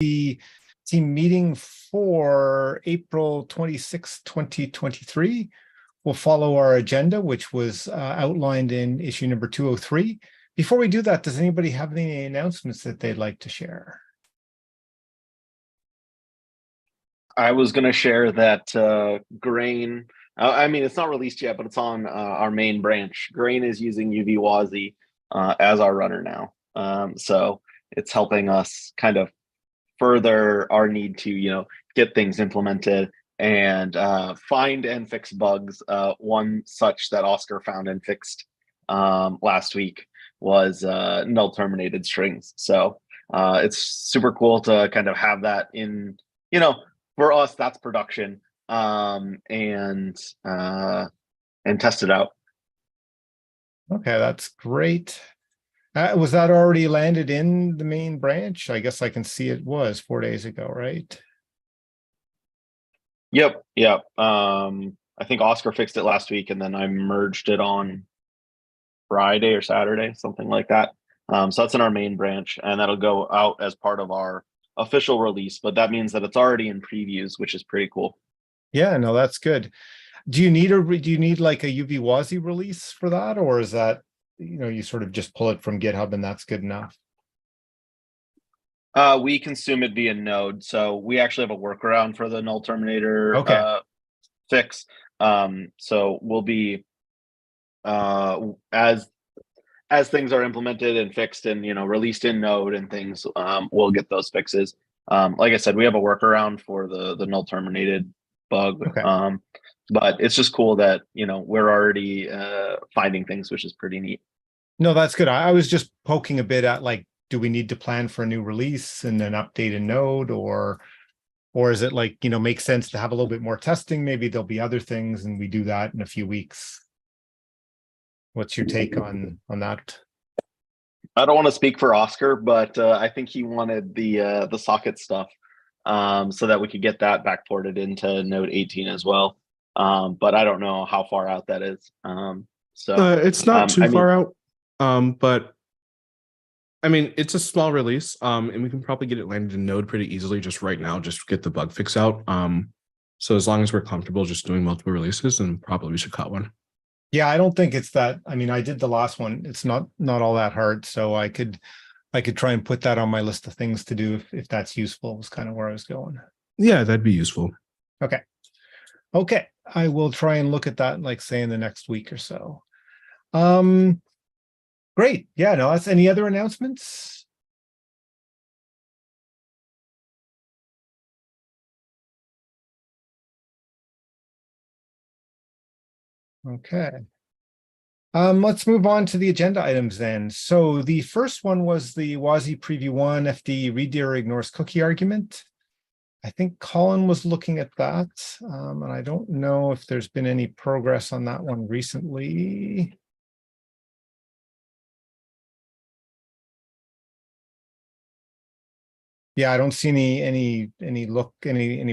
the team meeting for April 26, 2023. We'll follow our agenda, which was outlined in issue number 203. Before we do that, does anybody have any announcements that they'd like to share? I was going to share that Grain, I mean, it's not released yet, but it's on our main branch. Grain is using uvwasi as our runner now. So it's helping us kind of further our need to, get things implemented and find and fix bugs. One such that Oscar found and fixed last week was null terminated strings. So it's super cool to kind of have that in, for us, that's production, and test it out. Okay, that's great. Was that already landed in the main branch? I guess I can see it was 4 days ago, right? Yep. I think Oscar fixed it last week, and then I merged it on Friday or Saturday, something like that. So that's in our main branch, and that'll go out as part of our official release, but that means that it's already in previews, which is pretty cool. Yeah, no, that's good. Do you need like a uvwasi release for that, or is that, you sort of just pull it from GitHub and that's good enough? We consume it via Node, so we actually have a workaround for the null terminator fix. So we'll be as things are implemented and fixed and released in Node and things, we'll get those fixes. Like I said, we have a workaround for the null terminated bug. Okay. But it's just cool that we're already finding things, which is pretty neat. No, that's good. I was just poking a bit at, like, do we need to plan for a new release and then update a node, or is it like, makes sense to have a little bit more testing? Maybe there'll be other things and we do that in a few weeks. What's your take on that? I don't want to speak for Oscar, but I think he wanted the socket stuff so that we could get that backported into Node 18 as well. But I don't know how far out that is. So it's not too far out. But I mean, it's a small release, and we can probably get it landed in Node pretty easily just right now, just get the bug fix out. So as long as we're comfortable just doing multiple releases, then probably we should cut one. Yeah, I don't think it's that. I mean, I did the last one. It's not all that hard. So I could try and put that on my list of things to do if that's useful, was kind of where I was going. Yeah, that'd be useful. Okay. I will try and look at that, like, say, in the next week or so. Great. Yeah, no, that's any other announcements? Okay. Let's move on to the agenda items then. So the first one was the WASI Preview 1 FD reader ignores cookie argument. I think Colin was looking at that, and I don't know if there's been any progress on that one recently. Yeah, I don't see any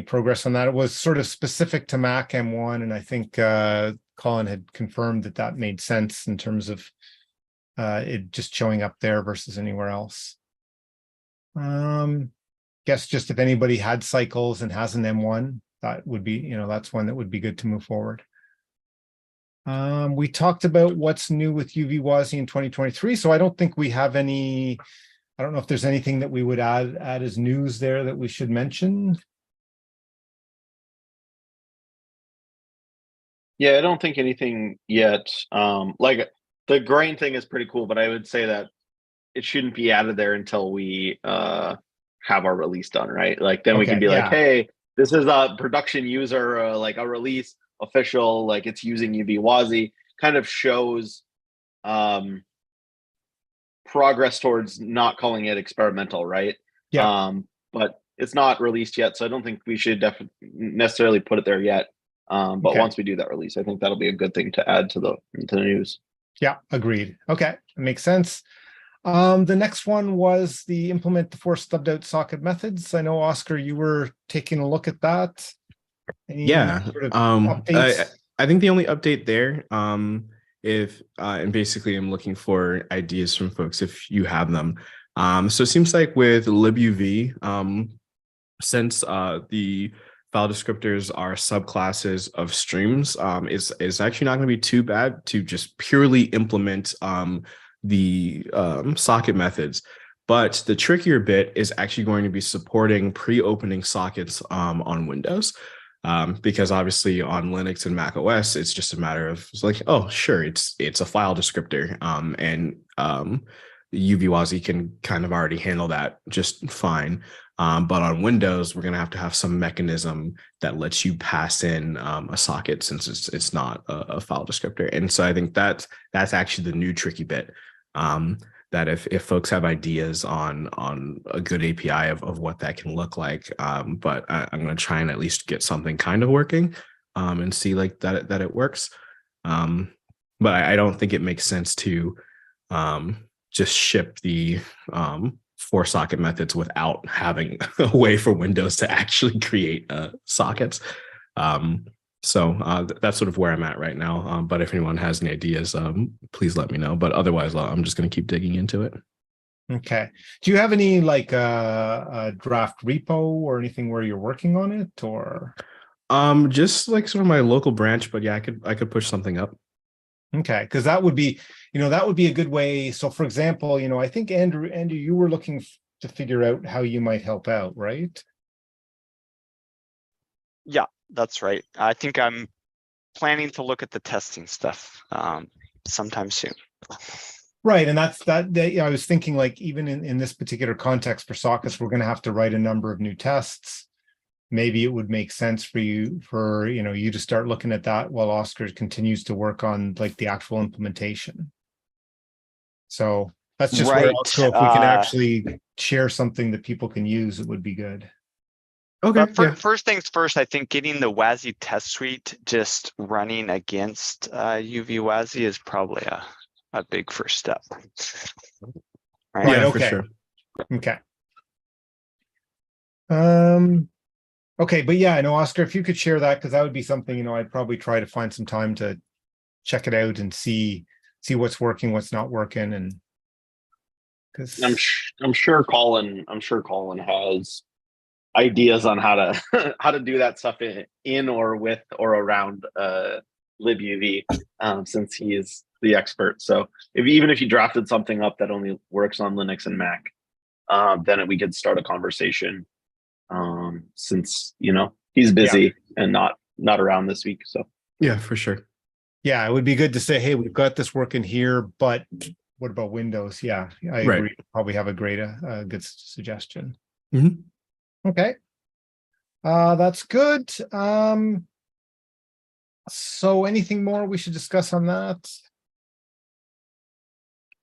progress on that. It was sort of specific to Mac M1, and I think Colin had confirmed that made sense in terms of it just showing up there versus anywhere else. Guess just if anybody had cycles and has an M1, that would be, that's one that would be good to move forward. We talked about what's new with uvwasi in 2023, so I don't think we have any. I don't know if there's anything that we would add as news there that we should mention. Yeah, I don't think anything yet. Like the grain thing is pretty cool, but I would say that it shouldn't be added there until we have our release done, right? Like then we can be like, hey, this is a production user, like a release official, like it's using uvwasi, kind of shows progress towards not calling it experimental, right? Yeah. But it's not released yet, so I don't think we should necessarily put it there yet. But once we do that release, I think that'll be a good thing to add to the news. Yeah, agreed. Okay, that makes sense. The next one was the implement the 4 stubbed out socket methods. I know, Oscar, you were taking a look at that. Any sort of updates? I think the only update there, and basically I'm looking for ideas from folks if you have them. So it seems like with libuv, since the file descriptors are subclasses of streams, is actually not going to be too bad to just purely implement the socket methods. But the trickier bit is actually going to be supporting pre-opening sockets on Windows. Because obviously on Linux and Mac OS, it's just a matter of it's like, oh, sure, it's a file descriptor, and uvwasi can kind of already handle that just fine. But on Windows, we're going to have some mechanism that lets you pass in a socket since it's not a file descriptor. And so I think that's actually the new tricky bit. That if folks have ideas on a good API of what that can look like, but I'm going to try and at least get something kind of working, and see like that it works. But I don't think it makes sense to just ship the 4-socket methods without having a way for Windows to actually create sockets. So that's sort of where I'm at right now. But if anyone has any ideas, please let me know. But otherwise, I'm just going to keep digging into it. Okay. Do you have any like a draft repo or anything where you're working on it, or? Just like sort of my local branch, but yeah, I could push something up. Okay, because that would be, that would be a good way. So for example, I think Andrew, you were looking to figure out how you might help out, right? Yeah, that's right. I think I'm planning to look at the testing stuff sometime soon. Right, and that's I was thinking like even in this particular context for sockets, we're going to have to write a number of new tests. Maybe it would make sense for you to start looking at that while Oscar continues to work on like the actual implementation. So that's just where also if we can actually share something that people can use, it would be good. Okay. But first things first, I think getting the WASI test suite just running against uvwasi is probably a big first step. Right. Yeah, Okay. for sure. Okay. Okay, but yeah, I know, Oscar, if you could share that, because that would be something, I'd probably try to find some time to check it out and see what's working, what's not working, and because I'm sure Colin has ideas on how to how to do that stuff in or with or around libuv, since he is the expert. So even if you drafted something up that only works on Linux and Mac, then we could start a conversation. Since he's busy and not around this week. So yeah, for sure. Yeah, it would be good to say, hey, we've got this working here, but what about Windows? Yeah, I agree. Probably have a good suggestion. Mm-hmm. Okay. That's good. So anything more we should discuss on that?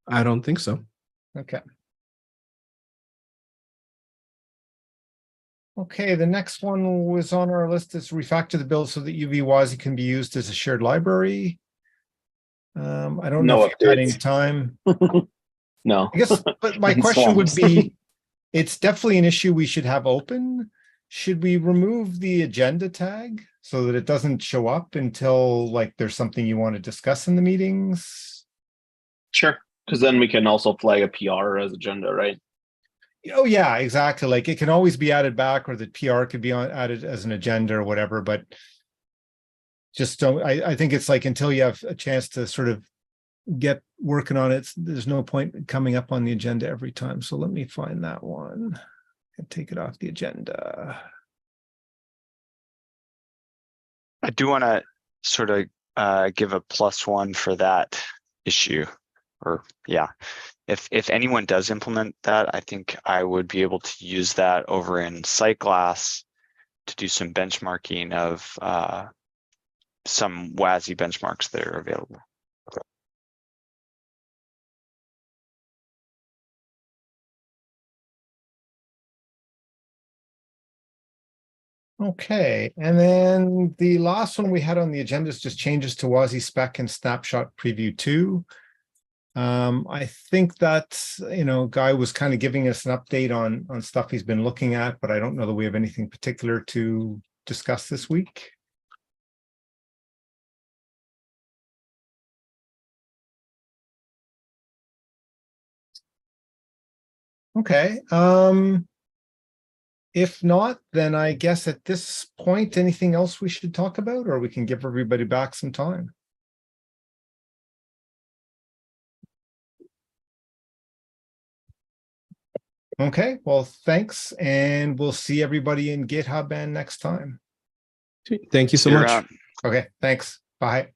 I don't think so. Okay. Okay, the next one was on our list is refactor the build so that uvwasi can be used as a shared library. I don't know if you've had any time. No. I guess, but my question would be, it's definitely an issue we should have open. Should we remove the agenda tag so that it doesn't show up until like there's something you want to discuss in the meetings? Sure, because then we can also flag a PR as agenda, right? Oh yeah, exactly. Like it can always be added back, or the PR could be added as an agenda or whatever, but just don't, I think it's like until you have a chance to sort of get working on it, there's no point coming up on the agenda every time. So let me find that one and take it off the agenda. I do want to sort of give a +1 for that issue, or yeah. If anyone does implement that, I think I would be able to use that over in SiteGlass to do some benchmarking of some WASI benchmarks that are available. Okay, and then the last one we had on the agenda is just changes to WASI spec and snapshot preview 2. I think that Guy was kind of giving us an update on stuff he's been looking at, but I don't know that we have anything particular to discuss this week. Okay, if not, then I guess at this point, anything else we should talk about, or we can give everybody back some time? Okay, well, thanks, and we'll see everybody in GitHub and next time. Thank you so You're much. on. Okay, thanks. Bye.